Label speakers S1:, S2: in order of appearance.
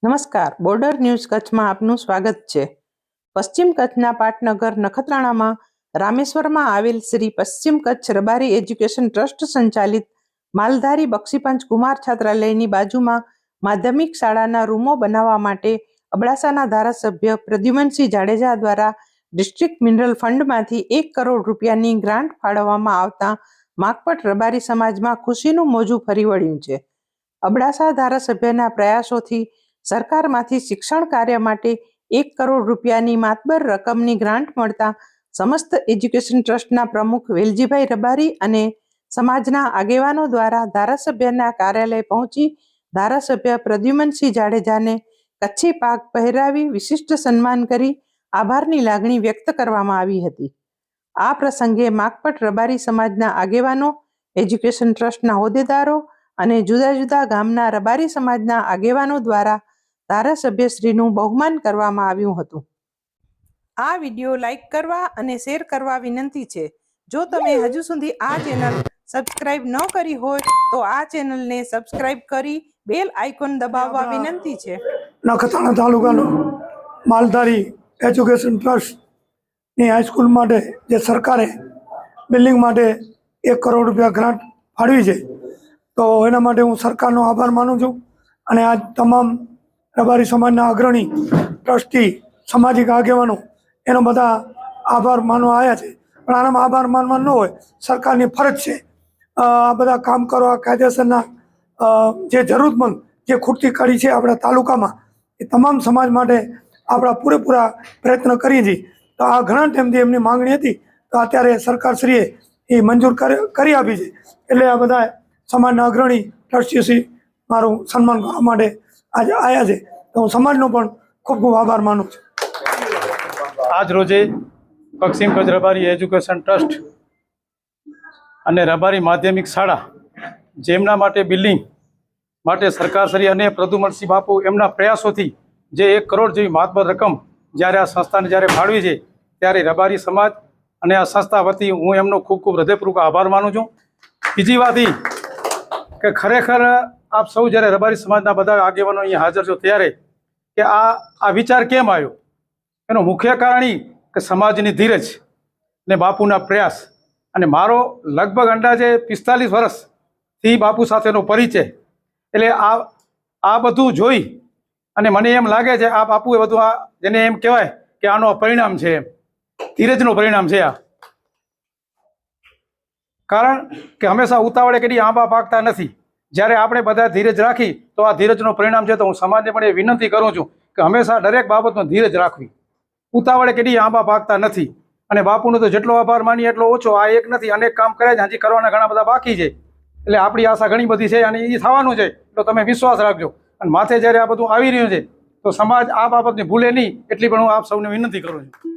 S1: નમસ્કાર, border news કચ્છમાં આપનું સ્વાગત છે. પશ્ચિમ કચ્છના પાટનગર નખત્રાણામાં રામેશ્વરમાં આવેલ શ્રી પશ્ચિમ કચ્છ રબારી એજ્યુકેશન ટ્રસ્ટ સંચાલિત માલધારી બક્ષીપંચ કુમાર છાત્રાલયની બાજુમાં માધ્યમિક શાળાના રૂમો બનાવવા માટે અબડાસાના ધારાસભ્ય પ્રદ્યુમનસિંહ જાડેજા દ્વારા ડિસ્ટ્રિક્ટ મિનરલ ફંડમાંથી 1 કરોડ રૂપિયાની ગ્રાન્ટ ફાળવવામાં આવતા માકપટ રબારી સમાજમાં ખુશીનું મોજું ફરી વળ્યું છે. અબડાસા ધારાસભ્યના પ્રયાસોથી સરકારમાંથી શિક્ષણ કાર્ય માટે 1 કરોડ રૂપિયાની માતબર રકમની ગ્રાન્ટ મળતા સમસ્ત એજ્યુકેશન ટ્રસ્ટના પ્રમુખ વેલજીભાઈ રબારી અને સમાજના આગેવાનો દ્વારા ધારાસભ્યના કાર્યાલય પહોંચી ધારાસભ્ય પ્રદ્યુમનસિંહ જાડેજાને કચ્છી પાક પહેરાવી વિશિષ્ટ સન્માન કરી આભારની લાગણી વ્યક્ત કરવામાં આવી હતી. આ પ્રસંગે માકપટ રબારી સમાજના આગેવાનો, એજ્યુકેશન ટ્રસ્ટના હોદ્દેદારો અને જુદા જુદા ગામના રબારી સમાજના આગેવાનો દ્વારા ધારાસભ્યશ્રીનું બહુમાન કરવામાં આવ્યું હતું. આ વિડીયો લાઈક કરવા અને શેર કરવા વિનંતી છે. જો તમે હજુ સુધી આ ચેનલ સબસ્ક્રાઇબ ન કરી હોય તો આ ચેનલને સબસ્ક્રાઇબ કરી બેલ આઇકોન દબાવવા વિનંતી છે.
S2: નખત્રાણા તાલુકાનું માલધારી એજ્યુકેશન ટ્રસ્ટની હાઈસ્કૂલ માટે જે સરકારે બિલ્ડિંગ માટે 1 કરોડ રૂપિયા ગ્રાન્ટ ફાળવી છે, તો એના માટે હું સરકારનો આભાર માનું છું. અને આજ તમામ રબારી સમાજના અગ્રણી, ટ્રસ્ટી, સામાજિક આગેવાનો એનો બધા આભાર માનવા આવ્યા છે. પણ આનામાં આભાર માનવા ન હોય, સરકારની ફરજ છે આ બધા કામ કરવા, કાયદેસરના જે જરૂરતમંદ જે ખૂટતી કડી છે આપણા તાલુકામાં, એ તમામ સમાજ માટે આપણા પૂરેપૂરા પ્રયત્ન કરીએ છીએ. તો આ ઘણા ટાઈમથી એમની માંગણી હતી, તો અત્યારે સરકારશ્રીએ એ મંજૂર કરી આપી છે. એટલે આ બધા સમાજના અગ્રણી ટ્રસ્ટીશ્રી મારું સન્માન કરવા માટે આજે આવ્યા છે. તો હું સમાજનો પણ ખૂબ ખૂબ આભાર માનું છું.
S3: આજ રોજે પશ્ચિમ કચ્છ રબારી એજ્યુકેશન ટ્રસ્ટ અને રબારી માધ્યમિક શાળા, જેમના માટે બિલ્ડિંગ માટે સરકારશ્રી અને પ્રદ્યુમનસિંહ બાપુ એમના પ્રયાસોથી જે 1 કરોડ જેવી માતબર રકમ જ્યારે આ સંસ્થાને જ્યારે ફાળવી છે, ત્યારે રબારી સમાજ અને આ સંસ્થા વતી હું એમનો ખૂબ ખૂબ હૃદયપૂર્વક આભાર માનું છું. બીજી વાત એ કે ખરેખર આપ સૌ જ્યારે રબારી સમાજના બધા આગેવાનો અહીંયા હાજર છો, ત્યારે કે આ વિચાર કેમ આવ્યો, એનું મુખ્ય કારણ એ કે સમાજની ધીરજ ને બાપુના પ્રયાસ. અને મારો લગભગ અંદાજે 45 વર્ષથી બાપુ સાથેનો પરિચય, એટલે આ બધું જોઈ અને મને એમ લાગે છે આ બાપુએ બધું આ જેને એમ કહેવાય કે આનો પરિણામ છે, એમ ધીરજનું પરિણામ છે આ. કારણ કે હંમેશા ઉતાવળે કદી આંબા પાકતા નથી. જ્યારે આપણે બધા ધીરજ રાખી તો આ ધીરજનું પરિણામ છે. તો હું સમાજને પણ એ વિનંતી કરું છું કે હંમેશા દરેક બાબતમાં ધીરજ રાખવી, ઉતાવળે કદી આંબા પાકતા નથી. અને બાપુનો તો જેટલો આભાર માનીએ એટલો ઓછો. આ એક નથી, અનેક કામ કર્યા છે, હજી કરવાના ઘણા બધા બાકી છે. એટલે આપણી આશા ઘણી બધી છે અને એ થવાનું છે. તો તમે વિશ્વાસ રાખજો. અને માથે જ્યારે આ બધું આવી રહ્યું છે તો સમાજ આ બાબતને ભૂલે નહીં, એટલી પણ હું આપ સૌને વિનંતી કરું છું.